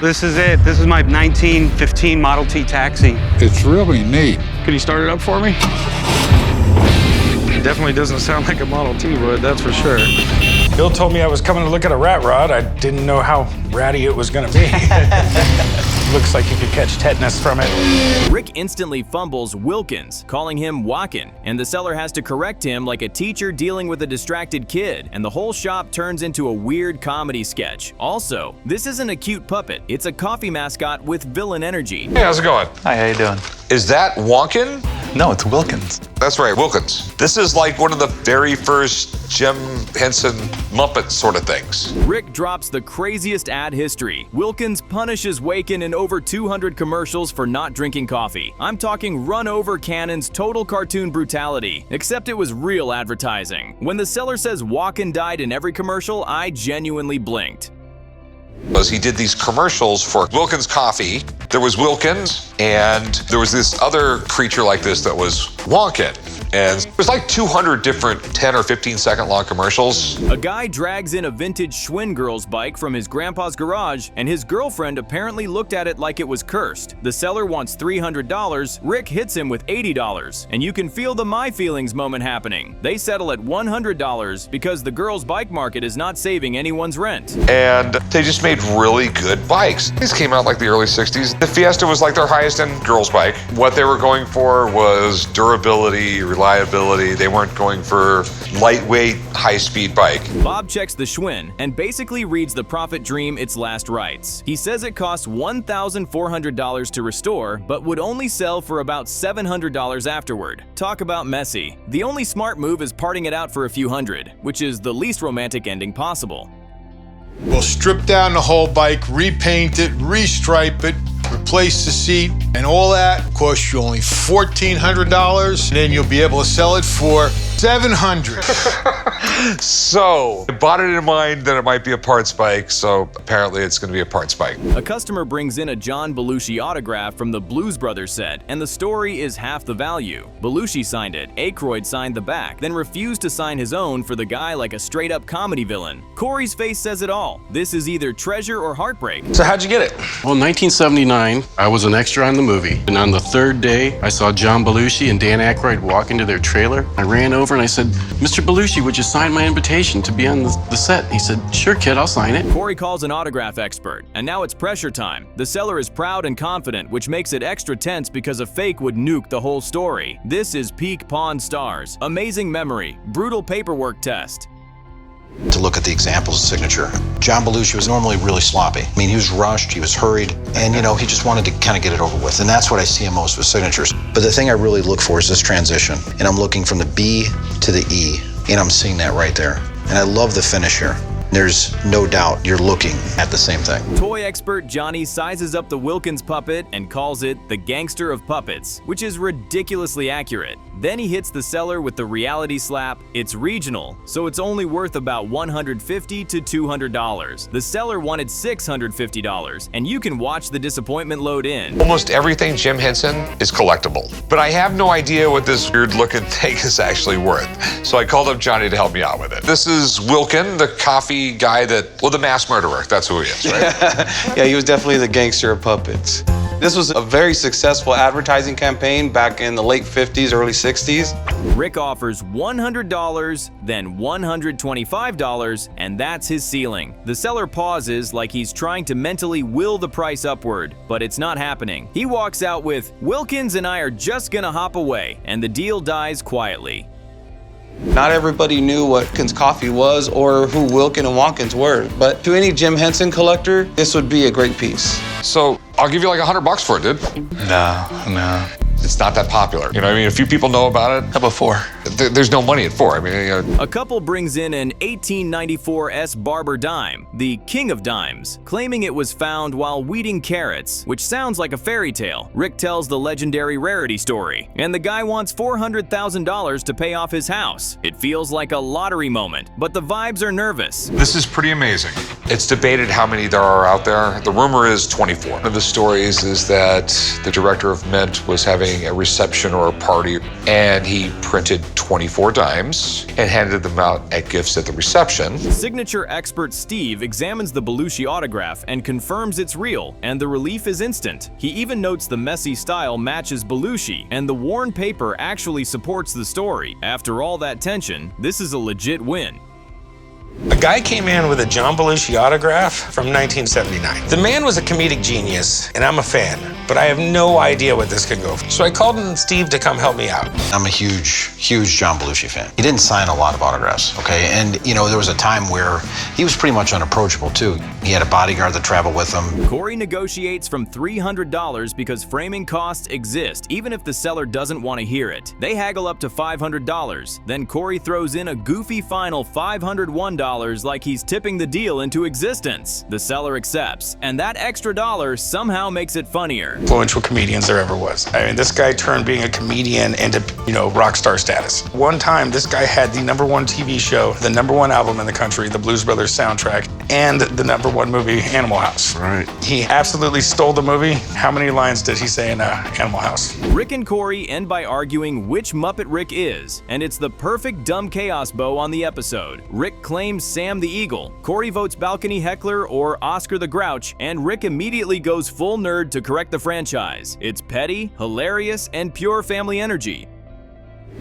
This is it. This is my 1915 Model T taxi. It's really neat. Could you start it up for me? It definitely doesn't sound like a Model T would, that's for sure. Bill told me I was coming to look at a rat rod. I didn't know how ratty it was gonna be. Looks like you could catch tetanus from it. Rick instantly fumbles Wilkins, calling him Walken, and the seller has to correct him like a teacher dealing with a distracted kid, and the whole shop turns into a weird comedy sketch. Also, this isn't a cute puppet, it's a coffee mascot with villain energy. Hey, how's it going? Hi, how you doing? Is that Walken? No, it's Wilkins. That's right, Wilkins. This is like one of the very first Jim Henson Muppet sort of things. Rick drops the craziest ad history. Wilkins punishes Walken in over 200 commercials for not drinking coffee. I'm talking run-over Cannon's total cartoon brutality, except it was real advertising. When the seller says Walken died in every commercial, I genuinely blinked. He did these commercials for Wilkins Coffee. There was Wilkins, and there was this other creature like this that was Walken. And it was like 200 different 10 or 15 second long commercials. A guy drags in a vintage Schwinn girl's bike from his grandpa's garage, and his girlfriend apparently looked at it like it was cursed. The seller wants $300, Rick hits him with $80, and you can feel the my feelings moment happening. They settle at $100 because the girl's bike market is not saving anyone's rent. And they just made really good bikes. These came out like the early 60s. The Fiesta was like their highest end girls' bike. What they were going for was durability, reliability. They weren't going for lightweight, high-speed bike. Bob checks the Schwinn and basically reads the profit dream its last rites. He says it costs $1,400 to restore, but would only sell for about $700 afterward. Talk about messy. The only smart move is parting it out for a few hundred, which is the least romantic ending possible. We'll strip down the whole bike, repaint it, restripe it, replace the seat, and all that costs you only $1,400, and then you'll be able to sell it for $700. So I bought it in mind that it might be a parts bike, so apparently it's going to be a parts bike. A customer brings in a John Belushi autograph from the Blues Brothers set, and the story is half the value. Belushi signed it, Aykroyd signed the back, then refused to sign his own for the guy like a straight-up comedy villain. Corey's face says it all. This is either treasure or heartbreak. So how'd you get it? Well, in 1979, I was an extra on the movie. And on the third day, I saw John Belushi and Dan Aykroyd walk into their trailer. I ran over and I said, "Mr. Belushi, would you sign my invitation to be on the set?" He said, "Sure, kid, I'll sign it." Corey calls an autograph expert, and now it's pressure time. The seller is proud and confident, which makes it extra tense because a fake would nuke the whole story. This is peak Pawn Stars. Amazing memory, brutal paperwork test. To look at the examples of signature. John Belushi was normally really sloppy. I mean, he was rushed, he was hurried, and he just wanted to kind of get it over with. And that's what I see in most with signatures. But the thing I really look for is this transition. And I'm looking from the B to the E, and I'm seeing that right there. And I love the finish here. There's no doubt you're looking at the same thing. Toy expert Johnny sizes up the Wilkins puppet and calls it the gangster of puppets, which is ridiculously accurate. Then he hits the seller with the reality slap. It's regional, so it's only worth about $150 to $200. The seller wanted $650, and you can watch the disappointment load in. Almost everything Jim Henson is collectible, but I have no idea what this weird looking thing is actually worth. So I called up Johnny to help me out with it. This is Wilken, the coffee guy the mass murderer. That's who he is, right? Yeah, he was definitely the gangster of puppets. This was a very successful advertising campaign back in the late 50s, early 60s. Rick offers $100, then $125, and that's his ceiling. The seller pauses like he's trying to mentally will the price upward, but it's not happening. He walks out with, "Wilkins and I are just gonna hop away," and the deal dies quietly. Not everybody knew what Wilkins Coffee was or who Wilken and Walkins were, but to any Jim Henson collector, this would be a great piece. So I'll give you like $100 for it, dude. No. It's not that popular. You know what I mean? A few people know about it. How about 4? There's no money at 4. I mean, A couple brings in an 1894 S. Barber dime, the king of dimes, claiming it was found while weeding carrots, which sounds like a fairy tale. Rick tells the legendary rarity story, and the guy wants $400,000 to pay off his house. It feels like a lottery moment, but the vibes are nervous. This is pretty amazing. It's debated how many there are out there. The rumor is 24. One of the stories is that the director of Mint was having doing a reception or a party, and he printed 24 dimes and handed them out at gifts at the reception. Signature expert Steve examines the Belushi autograph and confirms it's real, and the relief is instant. He even notes the messy style matches Belushi, and the worn paper actually supports the story. After all that tension, this is a legit win. A guy came in with a John Belushi autograph from 1979. The man was a comedic genius, and I'm a fan, but I have no idea what this could go for. So I called in Steve to come help me out. I'm a huge John Belushi fan. He didn't sign a lot of autographs, okay? And, you know, there was a time where he was pretty much unapproachable, too. He had a bodyguard that traveled with him. Corey negotiates from $300 because framing costs exist, even if the seller doesn't want to hear it. They haggle up to $500. Then Corey throws in a goofy final $501 like he's tipping the deal into existence. The seller accepts, and that extra dollar somehow makes it funnier. Influential comedians there ever was. I mean, this guy turned being a comedian into, rock star status. One time, this guy had the #1 TV show, the #1 album in the country, the Blues Brothers soundtrack, and the #1 movie, Animal House. Right. He absolutely stole the movie. How many lines did he say in Animal House? Rick and Corey end by arguing which Muppet Rick is, and it's the perfect dumb chaos bow on the episode. Rick claims Sam the Eagle, Corey votes balcony heckler or Oscar the Grouch, and Rick immediately goes full nerd to correct the franchise. It's petty, hilarious, and pure family energy.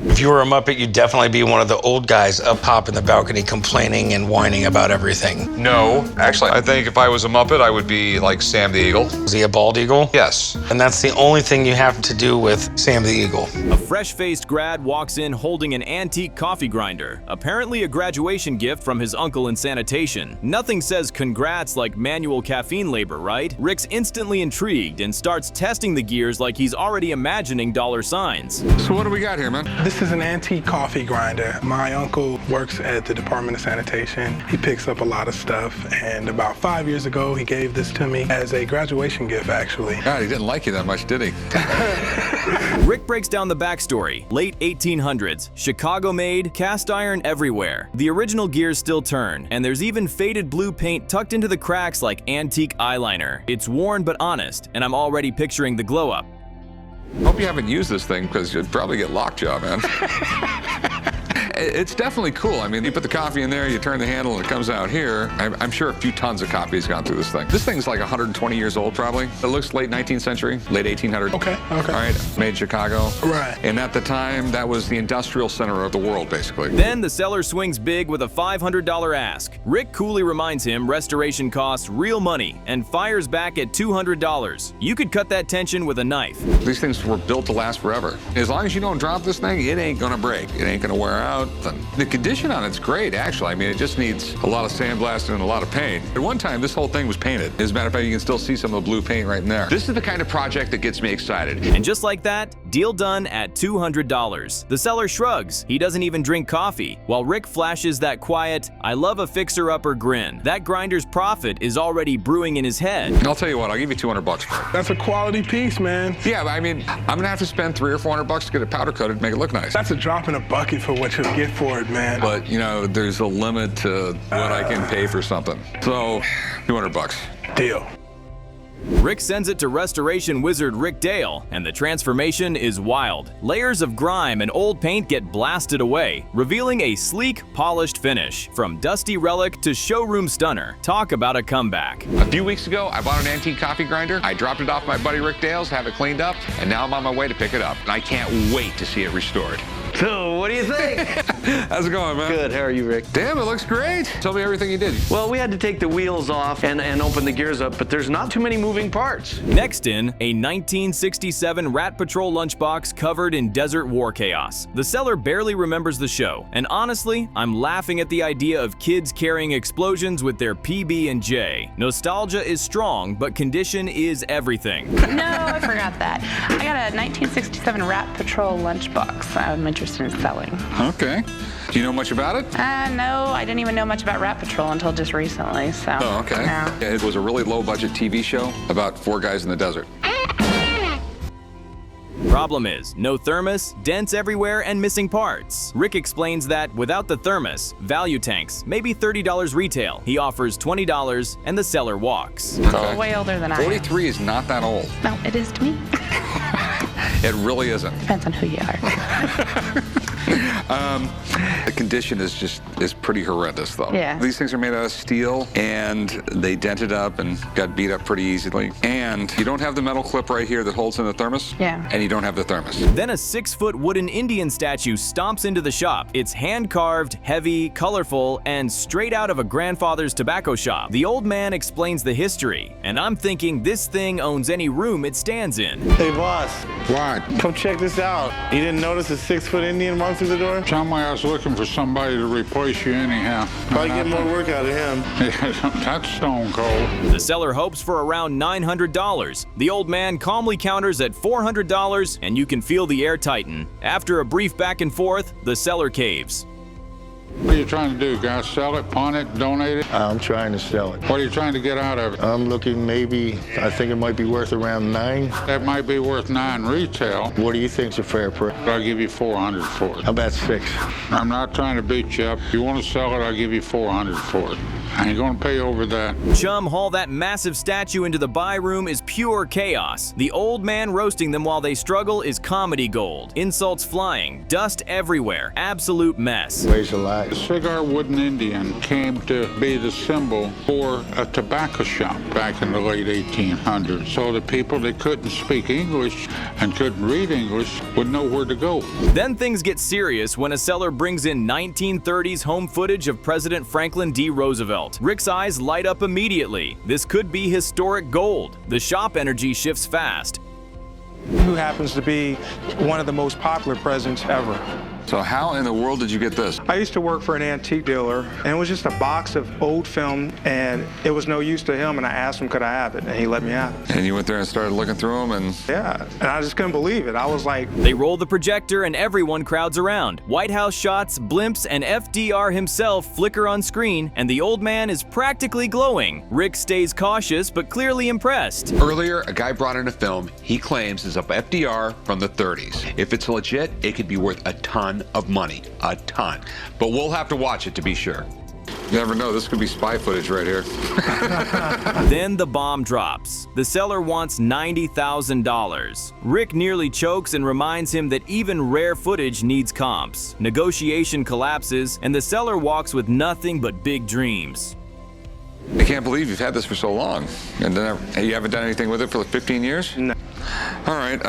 If you were a Muppet, you'd definitely be one of the old guys up top in the balcony complaining and whining about everything. No, actually, I think if I was a Muppet, I would be like Sam the Eagle. Is he a bald eagle? Yes. And that's the only thing you have to do with Sam the Eagle. A fresh-faced grad walks in holding an antique coffee grinder, apparently a graduation gift from his uncle in sanitation. Nothing says congrats like manual caffeine labor, right? Rick's instantly intrigued and starts testing the gears like he's already imagining dollar signs. So what do we got here, man? This is an antique coffee grinder. My uncle works at the Department of Sanitation. He picks up a lot of stuff, and about 5 years ago, he gave this to me as a graduation gift, actually. God, he didn't like you that much, did he? Rick breaks down the backstory. Late 1800s, Chicago-made, cast iron everywhere. The original gears still turn, and there's even faded blue paint tucked into the cracks like antique eyeliner. It's worn but honest, and I'm already picturing the glow-up. Hope you haven't used this thing because you'd probably get lockjaw, man. It's definitely cool. I mean, you put the coffee in there, you turn the handle, and it comes out here. I'm sure a few tons of coffee has gone through this thing. This thing's like 120 years old, probably. It looks late 19th century, late 1800s. Okay. All right, made in Chicago. Right. And at the time, that was the industrial center of the world, basically. Then the seller swings big with a $500 ask. Rick coolly reminds him restoration costs real money and fires back at $200. You could cut that tension with a knife. These things were built to last forever. As long as you don't drop this thing, it ain't gonna break. It ain't gonna wear out. The condition on it's great, actually. I mean, it just needs a lot of sandblasting and a lot of paint. At one time, this whole thing was painted. As a matter of fact, you can still see some of the blue paint right in there. This is the kind of project that gets me excited. And just like that, deal done at $200. The seller shrugs. He doesn't even drink coffee, while Rick flashes that quiet, I love a fixer-upper grin. That grinder's profit is already brewing in his head. And I'll tell you what, I'll give you $200 for it. That's a quality piece, man. Yeah, I mean, I'm gonna have to spend $300 or $400 to get it powder coated to make it look nice. That's a drop in a bucket for what you'll get for it, man. But, there's a limit to what I can pay for something. So, $200. Deal. Rick sends it to restoration wizard Rick Dale, and the transformation is wild. Layers of grime and old paint get blasted away, revealing a sleek, polished finish. From dusty relic to showroom stunner. Talk about a comeback. A few weeks ago, I bought an antique coffee grinder. I dropped it off my buddy Rick Dale's, have it cleaned up, and now I'm on my way to pick it up. And I can't wait to see it restored. So, what do you think? How's it going, man? Good, how are you, Rick? Damn, it looks great. Tell me everything you did. Well, we had to take the wheels off and open the gears up, but there's not too many moving parts. Next in, a 1967 Rat Patrol lunchbox covered in desert war chaos. The seller barely remembers the show, and honestly, I'm laughing at the idea of kids carrying explosions with their PB&J. Nostalgia is strong, but condition is everything. No, I forgot that. I got a 1967 Rat Patrol lunchbox I'm interested in selling. Okay. Do you know much about it? No, I didn't even know much about Rat Patrol until just recently, so. Oh, okay. Yeah. It was a really low-budget TV show about 4 guys in the desert. Problem is, no thermos, dents everywhere, and missing parts. Rick explains that without the thermos, value tanks, maybe $30 retail. He offers $20, and the seller walks. Okay. Way older than I am. 43 is not that old. No, it is to me. It really isn't. Depends on who you are. The condition is pretty horrendous, though. Yeah. These things are made out of steel, and they dented up and got beat up pretty easily. And you don't have the metal clip right here that holds in the thermos. Yeah. And you don't have the thermos. Then a 6-foot wooden Indian statue stomps into the shop. It's hand-carved, heavy, colorful, and straight out of a grandfather's tobacco shop. The old man explains the history, and I'm thinking this thing owns any room it stands in. Hey, boss. What? Come check this out. You didn't notice a 6-foot Indian walk through the door? Somebody was looking for somebody to replace you anyhow. Probably get more work out of him. That's stone cold. The seller hopes for around $900. The old man calmly counters at $400, and you can feel the air tighten. After a brief back and forth, the seller caves. What are you trying to do, guys? Sell it, pawn it, donate it? I'm trying to sell it. What are you trying to get out of it? I'm looking maybe, I think it might be worth around $9. That might be worth $9 retail. What do you think's a fair price? I'll give you $400 for it. How about $6? I'm not trying to beat you up. If you want to sell it, I'll give you $400 for it. I ain't gonna pay over that. Chum haul that massive statue into the buy room is pure chaos. The old man roasting them while they struggle is comedy gold. Insults flying, dust everywhere, absolute mess. Weighs a lot. The cigar wooden Indian came to be the symbol for a tobacco shop back in the late 1800s. So the people that couldn't speak English and couldn't read English would know where to go. Then things get serious when a seller brings in 1930s home footage of President Franklin D. Roosevelt. Rick's eyes light up immediately. This could be historic gold. The shop energy shifts fast. Who happens to be one of the most popular presidents ever. So how in the world did you get this? I used to work for an antique dealer, and it was just a box of old film, and it was no use to him, and I asked him could I have it, and he let me have it. And you went there and started looking through them, and... Yeah, and I just couldn't believe it. I was like... They roll the projector and everyone crowds around. White House shots, blimps, and FDR himself flicker on screen, and the old man is practically glowing. Rick stays cautious, but clearly impressed. Earlier, a guy brought in a film he claims is of FDR from the 30s. If it's legit, it could be worth a ton of money. A ton. But we'll have to watch it to be sure. You never know, this could be spy footage right here. Then the bomb drops. The seller wants $90,000. Rick nearly chokes and reminds him that even rare footage needs comps. Negotiation collapses, and the seller walks with nothing but big dreams. I can't believe you've had this for so long. And then you haven't done anything with it for like 15 years? No. All right,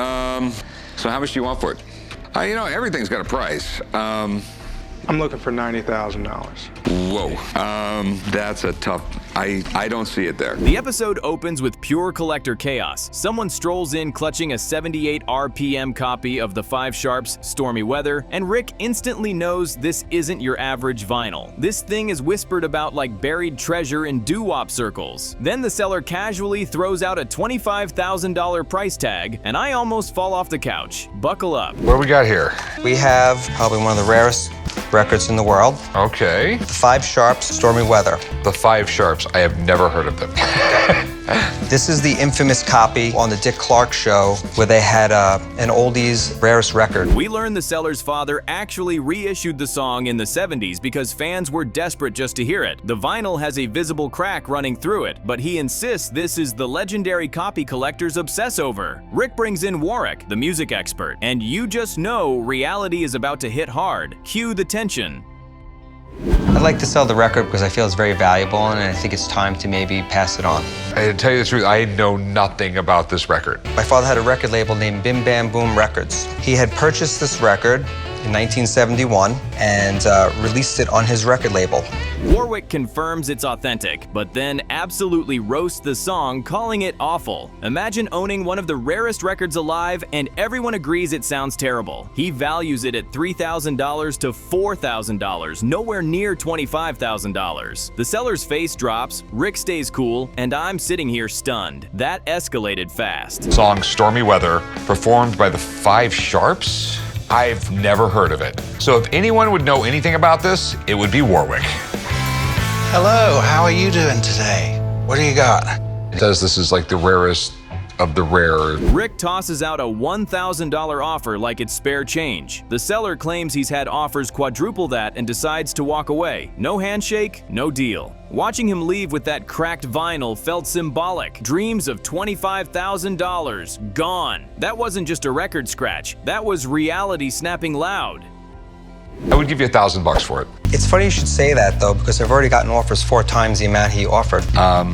so how much do you want for it? You know, everything's got a price. I'm looking for $90,000. Whoa, that's a tough, I don't see it there. The episode opens with pure collector chaos. Someone strolls in clutching a 78 RPM copy of the 5 Sharps Stormy Weather, and Rick instantly knows this isn't your average vinyl. This thing is whispered about like buried treasure in doo-wop circles. Then the seller casually throws out a $25,000 price tag, and I almost fall off the couch. Buckle up. What do we got here? We have probably one of the rarest records in the world. Okay. The 5 Sharps Stormy Weather. The 5 Sharps. I have never heard of them. This is the infamous copy on the Dick Clark show where they had an oldies rarest record. We learn the seller's father actually reissued the song in the 70s because fans were desperate just to hear it. The vinyl has a visible crack running through it, but he insists this is the legendary copy collectors obsess over. Rick brings in Warwick, the music expert, and you just know reality is about to hit hard. Cue the tension. I'd like to sell the record because I feel it's very valuable and I think it's time to maybe pass it on. I tell you the truth, I know nothing about this record. My father had a record label named Bim Bam Boom Records. He had purchased this record in 1971 and released it on his record label. Warwick confirms it's authentic, but then absolutely roasts the song, calling it awful. Imagine owning one of the rarest records alive and everyone agrees it sounds terrible. He values it at $3,000 to $4,000, nowhere near $25,000. The seller's face drops, Rick stays cool, and I'm sitting here stunned. That escalated fast. Song Stormy Weather, performed by the 5 Sharps? I've never heard of it. So if anyone would know anything about this, it would be Warwick. Hello, how are you doing today? What do you got? It says this is like the rarest of the rare. Rick tosses out a $1,000 offer like it's spare change. The seller claims he's had offers quadruple that and decides to walk away. No handshake, no deal. Watching him leave with that cracked vinyl felt symbolic. Dreams of $25,000 gone. That wasn't just a record scratch. That was reality snapping loud. I would give you $1,000 for it. It's funny you should say that, though, because I've already gotten offers 4 times the amount he offered.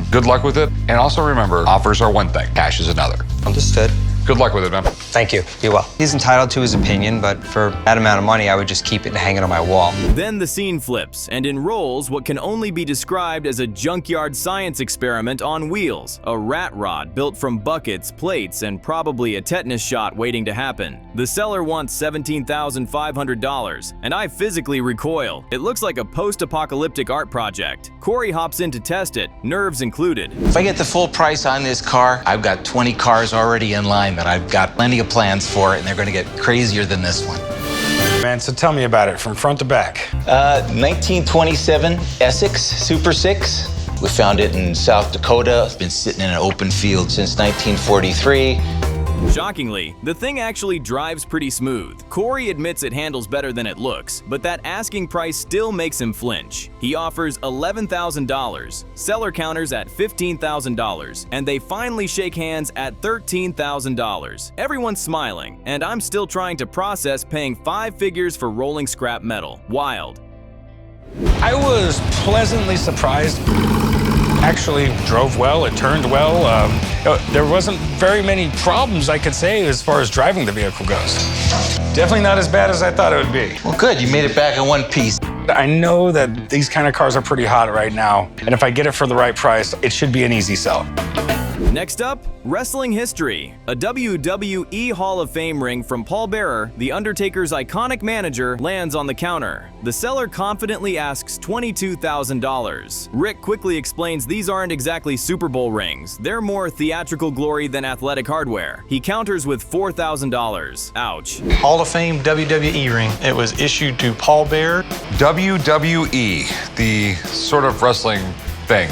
Good luck with it. And also remember, offers are one thing, cash is another. Understood. Good luck with it, man. Thank you. Be well. He's entitled to his opinion, but for that amount of money, I would just keep it and hang it on my wall. Then the scene flips and enrolls what can only be described as a junkyard science experiment on wheels, a rat rod built from buckets, plates, and probably a tetanus shot waiting to happen. The seller wants $17,500, and I physically recoil. It looks like a post-apocalyptic art project. Corey hops in to test it, nerves included. If I get the full price on this car, I've got 20 cars already in line that I've got plenty of plans for, and they're going to get crazier than this one. Man, so tell me about it from front to back. 1927 Essex Super 6. We found it in South Dakota. It's been sitting in an open field since 1943. Shockingly, the thing actually drives pretty smooth. Corey admits it handles better than it looks, but that asking price still makes him flinch. He offers $11,000, seller counters at $15,000, and they finally shake hands at $13,000. Everyone's smiling, and I'm still trying to process paying 5 figures for rolling scrap metal. Wild. I was pleasantly surprised. Actually drove well, it turned well. There wasn't very many problems I could say as far as driving the vehicle goes. Definitely not as bad as I thought it would be. Well, good, you made it back in one piece. I know that these kind of cars are pretty hot right now, and if I get it for the right price, it should be an easy sell. Next up, wrestling history. A WWE Hall of Fame ring from Paul Bearer, The Undertaker's iconic manager, lands on the counter. The seller confidently asks $22,000. Rick quickly explains these aren't exactly Super Bowl rings. They're more theatrical glory than athletic hardware. He counters with $4,000. Ouch. Hall of Fame WWE ring. It was issued to Paul Bearer. WWE, the sort of wrestling thing.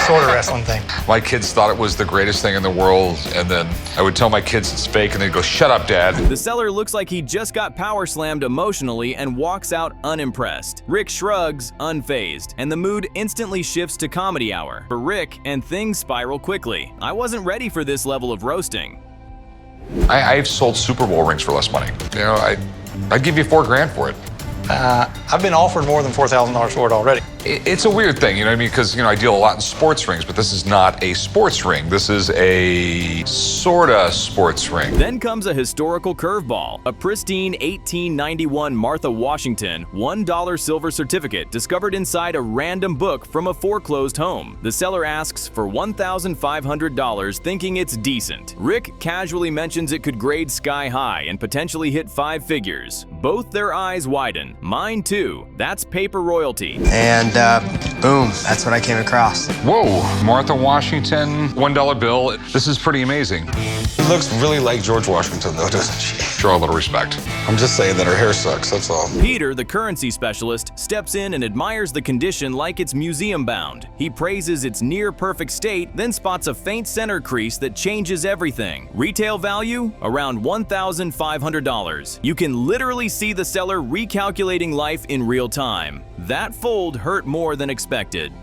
Sort of wrestling thing. My kids thought it was the greatest thing in the world, and then I would tell my kids it's fake, and they'd go, "Shut up, Dad." The seller looks like he just got power slammed emotionally and walks out unimpressed. Rick shrugs, unfazed, and the mood instantly shifts to comedy hour for Rick, and things spiral quickly. I wasn't ready for this level of roasting. I've sold Super Bowl rings for less money. You know, I'd give you $4,000 for it. I've been offered more than $4,000 for it already. It's a weird thing, you know what I mean? Because, I deal a lot in sports rings, but this is not a sports ring. This is a sorta sports ring. Then comes a historical curveball, a pristine 1891 Martha Washington $1 silver certificate discovered inside a random book from a foreclosed home. The seller asks for $1,500, thinking it's decent. Rick casually mentions it could grade sky high and potentially hit 5 figures. Both their eyes widen. Mine too. That's paper royalty. And boom, that's what I came across. Whoa, Martha Washington, $1 bill. This is pretty amazing. She looks really like George Washington, though, doesn't she? Show a little respect. I'm just saying that her hair sucks, that's all. Peter, the currency specialist, steps in and admires the condition like it's museum-bound. He praises its near-perfect state, then spots a faint center crease that changes everything. Retail value? Around $1,500. You can literally see the seller recalculating life in real time. That fold hurt more than expected.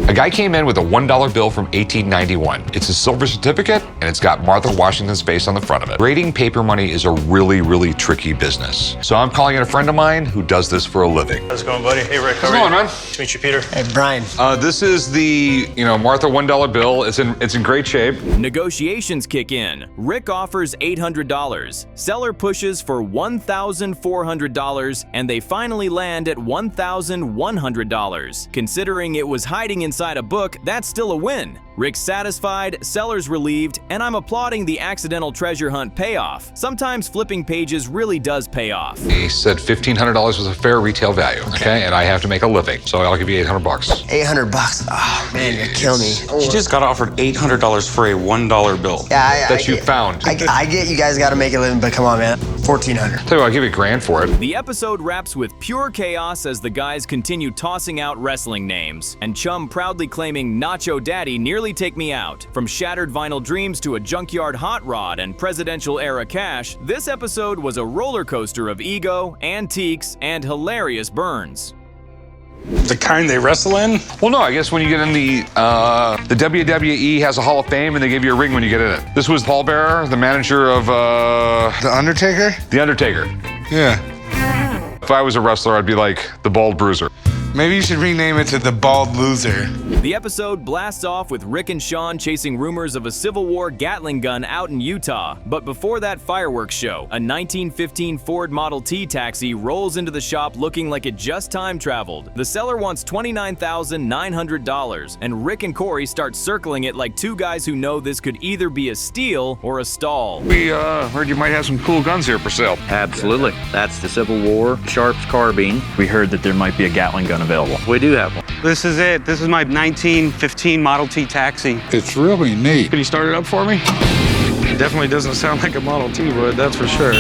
A guy came in with a $1 bill from 1891. It's a silver certificate, and it's got Martha Washington's face on the front of it. Grading paper money is a really, really tricky business. So I'm calling in a friend of mine who does this for a living. How's it going, buddy? Hey, Rick. How's it going, man? Nice to meet you, Peter. Hey, Brian. This is the, Martha $1 bill. It's in great shape. Negotiations kick in. Rick offers $800. Seller pushes for $1,400, and they finally land at $1,100. Considering it was hiding inside a book, that's still a win. Rick's satisfied, seller's relieved, and I'm applauding the accidental treasure hunt payoff. Sometimes flipping pages really does pay off. He said $1,500 was a fair retail value, okay? And I have to make a living, so I'll give you $800. $800. Oh man, you're killing me. She just got offered $800 for a $1 bill. Yeah, that you found. I get you guys got to make a living, but come on, man. $1,400. Tell you what, I'll give you $1,000 for it. The episode wraps with pure chaos as the guys continue tossing out wrestling names, and Chum proudly claiming Nacho Daddy nearly take me out. From shattered vinyl dreams to a junkyard hot rod and presidential-era cash, this episode was a roller coaster of ego, antiques, and hilarious burns. The kind they wrestle in? Well, no, I guess when you get in the WWE has a Hall of Fame and they give you a ring when you get in it. This was Paul Bearer, the manager of The Undertaker? The Undertaker. Yeah. If I was a wrestler, I'd be like the Bald Bruiser. Maybe you should rename it to The Bald Loser. The episode blasts off with Rick and Sean chasing rumors of a Civil War Gatling gun out in Utah. But before that fireworks show, a 1915 Ford Model T taxi rolls into the shop looking like it just time traveled. The seller wants $29,900, and Rick and Corey start circling it like two guys who know this could either be a steal or a stall. We heard you might have some cool guns here for sale. Absolutely. That's the Civil War Sharps carbine. We heard that there might be a Gatling gun available. We do have one. This is it. This is my 1915 Model T taxi. It's really neat. Can you start it up for me? It definitely doesn't sound like a Model T would, that's for sure.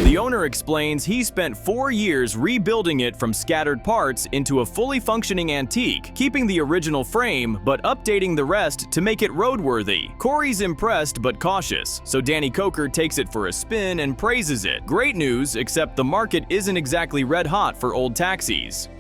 The owner explains he spent 4 years rebuilding it from scattered parts into a fully functioning antique, keeping the original frame but updating the rest to make it roadworthy. Corey's impressed but cautious, so Danny Coker takes it for a spin and praises it. Great news, except the market isn't exactly red hot for old taxis.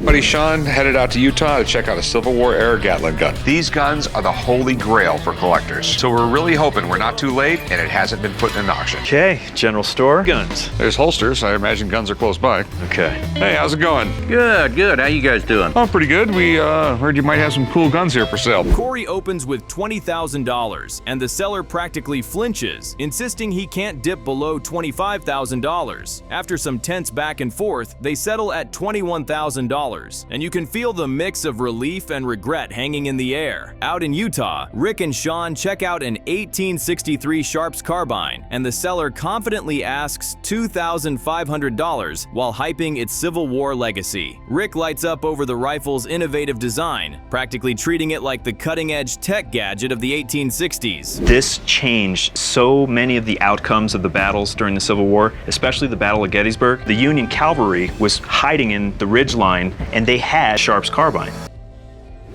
Buddy Sean headed out to Utah to check out a Civil War era Gatling gun. These guns are the holy grail for collectors. So we're really hoping we're not too late and it hasn't been put in an auction. Okay, general store, guns. There's holsters. I imagine guns are close by. Okay. Hey, how's it going? Good, good. How you guys doing? Oh, pretty good. We heard you might have some cool guns here for sale. Corey opens with $20,000, and the seller practically flinches, insisting he can't dip below $25,000. After some tense back and forth, they settle at $21,000. And you can feel the mix of relief and regret hanging in the air. Out in Utah, Rick and Sean check out an 1863 Sharps carbine, and the seller confidently asks $2,500 while hyping its Civil War legacy. Rick lights up over the rifle's innovative design, practically treating it like the cutting-edge tech gadget of the 1860s. This changed so many of the outcomes of the battles during the Civil War, especially the Battle of Gettysburg. The Union cavalry was hiding in the ridgeline, and they had Sharps carbine.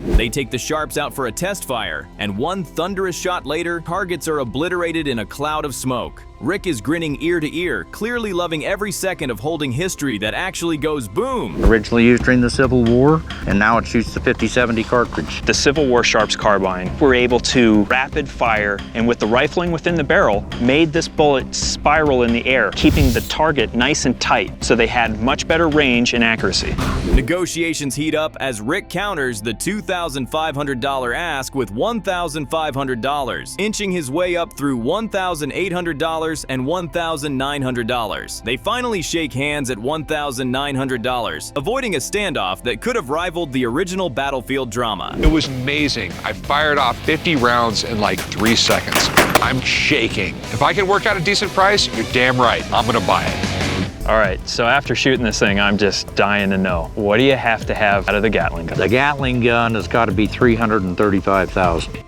They take the Sharps out for a test fire, and one thunderous shot later, targets are obliterated in a cloud of smoke. Rick is grinning ear to ear, clearly loving every second of holding history that actually goes boom. Originally used during the Civil War, and now it shoots the 50-70 cartridge. The Civil War Sharps carbine were able to rapid fire, and with the rifling within the barrel, made this bullet spiral in the air, keeping the target nice and tight, so they had much better range and accuracy. Negotiations heat up as Rick counters the $2,500 ask with $1,500, inching his way up through $1,800 and $1,900. They finally shake hands at $1,900, avoiding a standoff that could have rivaled the original Battlefield drama. It was amazing. I fired off 50 rounds in like 3 seconds. I'm shaking. If I can work out a decent price, you're damn right. I'm gonna buy it. All right, so after shooting this thing, I'm just dying to know, what do you have to have out of the Gatling gun? The Gatling gun has got to be $335,000.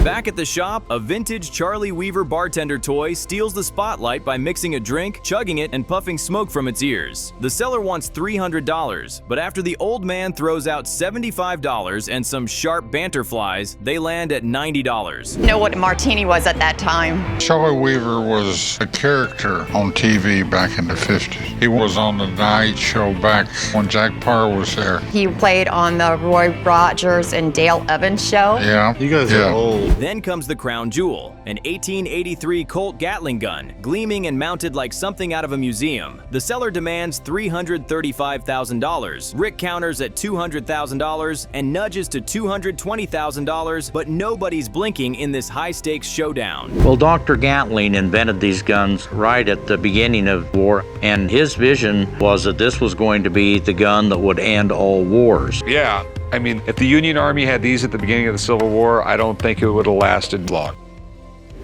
Back at the shop, a vintage Charlie Weaver bartender toy steals the spotlight by mixing a drink, chugging it, and puffing smoke from its ears. The seller wants $300, but after the old man throws out $75 and some sharp banter flies, they land at $90. Know what a martini was at that time? Charlie Weaver was a character on TV back in the 50s. He was on the night show back when Jack Parr was there. He played on the Roy Rogers and Dale Evans show. Yeah. You guys are old. Then comes the crown jewel, an 1883 Colt Gatling gun, gleaming and mounted like something out of a museum. The seller demands $335,000. Rick counters at $200,000 and nudges to $220,000, but nobody's blinking in this high-stakes showdown. Well, Dr. Gatling invented these guns right at the beginning of the war, and his vision was that this was going to be the gun that would end all wars. Yeah. I mean, if the Union Army had these at the beginning of the Civil War, I don't think it would have lasted long.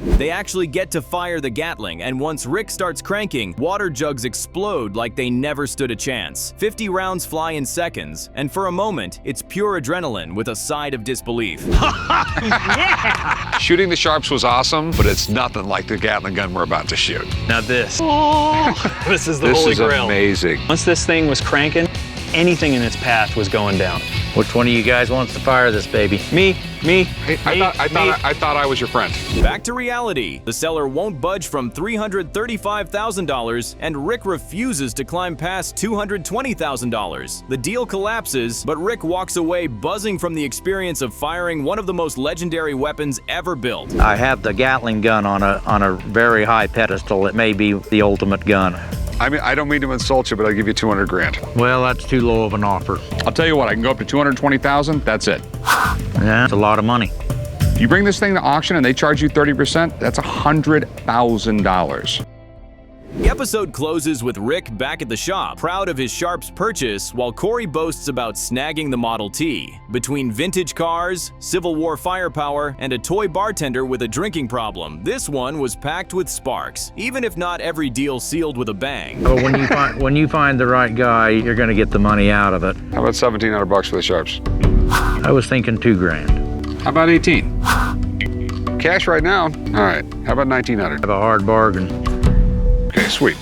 They actually get to fire the Gatling, and once Rick starts cranking, water jugs explode like they never stood a chance. 50 rounds fly in seconds, and for a moment, it's pure adrenaline with a side of disbelief. Yeah! Shooting the sharps was awesome, but it's nothing like the Gatling gun we're about to shoot. Now this. This is the This holy is grail. amazing. Once this thing was cranking, anything in its path was going down. Which one of you guys wants to fire this baby? Me. I thought I was your friend. Back to reality. The seller won't budge from $335,000, and Rick refuses to climb past $220,000. The deal collapses, but Rick walks away buzzing from the experience of firing one of the most legendary weapons ever built. I have the Gatling gun on a very high pedestal. It may be the ultimate gun. I mean, I don't mean to insult you, but I'll give you 200 grand. Well, that's too low of an offer. I'll tell you what, I can go up to 220,000. That's it. Yeah, it's a lot of money. You bring this thing to auction and they charge you 30%, that's $100,000. The episode closes with Rick back at the shop, proud of his Sharps purchase, while Corey boasts about snagging the Model T. Between vintage cars, Civil War firepower, and a toy bartender with a drinking problem, this one was packed with sparks, even if not every deal sealed with a bang. But when you find the right guy, you're going to get the money out of it. How about $1,700 for the sharps? I was thinking $2,000. How about 18? Cash right now? All right, how about 1,900? Have a hard bargain. Okay, sweet.